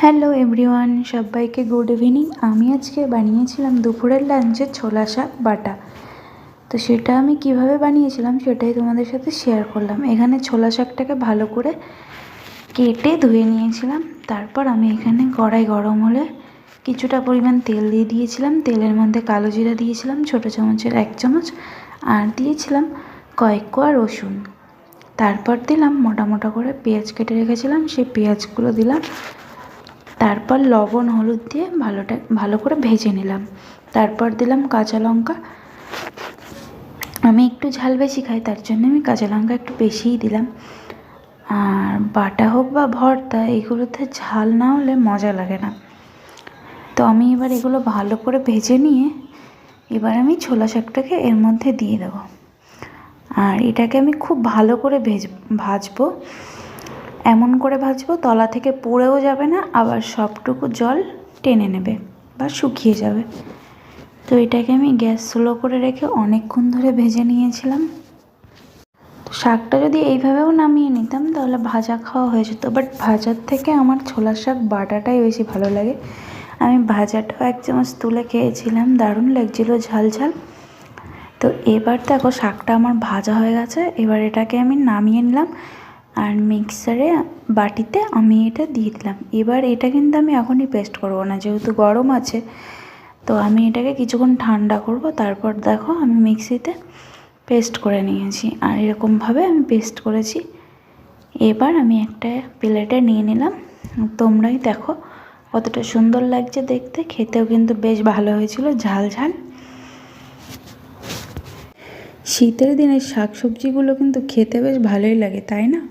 Hello everyone, সবাইকে good evening. আমি আজকে বানিয়েছিলাম দুপুরের লাঞ্চে ছোলা শাক বাটা। তো সেটা আমি কিভাবে বানিয়েছিলাম সেটাই তোমাদের সাথে শেয়ার করলাম। এখানে ছোলা শাকটাকে ভালো করে কেটে ধুয়ে নিয়েছিলাম। তারপর আমি এখানে কড়াই গরম হলে কিছুটা পরিমাণ তেল দিয়ে দিয়েছিলাম। তেলের মধ্যে কালো জিরা দিয়েছিলাম ছোটো চামচের 1 চামচ, আর দিয়েছিলাম কয়েক কোয়া রসুন। তারপর দিলাম মোটা মোটা করে পেঁয়াজ কেটে রেখেছিলাম, সেই পেঁয়াজগুলো দিলাম। তারপর লবণ হলুদ দিয়ে ভালো করে ভেজে নিলাম। তারপর দিলাম কাঁচা লঙ্কা। আমি একটু ঝাল বেশি খাই, তার জন্য আমি কাঁচা লঙ্কা একটু বেশিই দিলাম। আর বাটা হোক বা ভর্তা, এগুলোতে ঝাল না হলে মজা লাগে না। তো আমি এবার এগুলো ভালো করে ভেজে নিয়ে এবার আমি ছোলা শাকটাকে এর মধ্যে দিয়ে দেবো। আর এটাকে আমি খুব ভালো করে ভাজবো। এমন করে ভাজবো তলা থেকে পুড়েও যাবে না, আবার সবটুকু জল টেনে নেবে বা শুকিয়ে যাবে। তো এটাকে আমি গ্যাস স্লো করে রেখে অনেকক্ষণ ধরে ভেজে নিয়েছিলাম। শাকটা যদি এইভাবেও নামিয়ে নিতাম তাহলে ভাজা খাওয়া হয়ে যেত, বাট ভাজার থেকে আমার ছোলা শাক বাটাটাই বেশি ভালো লাগে। আমি ভাজাটাও 1 চামচ তুলে খেয়েছিলাম, দারুণ লাগছিলো ঝাল ঝাল। তো এবার দেখো শাকটা আমার ভাজা হয়ে গেছে। এবার এটাকে আমি নামিয়ে নিলাম আর মিক্সারে বাটিতে আমি এটা দিয়ে দিলাম। এবার এটা কিন্তু আমি এখনই পেস্ট করব না, যেহেতু গরম আছে। তো আমি এটাকে কিছুক্ষণ ঠান্ডা করব। তারপর দেখো আমি মিক্সিতে পেস্ট করে নিয়েছি, আর এরকমভাবে আমি পেস্ট করেছি। এবার আমি একটা প্লেটে নিয়ে নিলাম। তোমরাই দেখো কতটা সুন্দর লাগছে দেখতে, খেতেও কিন্তু বেশ ভালো হয়েছিল, ঝাল ঝাল। শীতের দিনে শাক সবজিগুলো কিন্তু খেতে বেশ ভালোই লাগে, তাই না?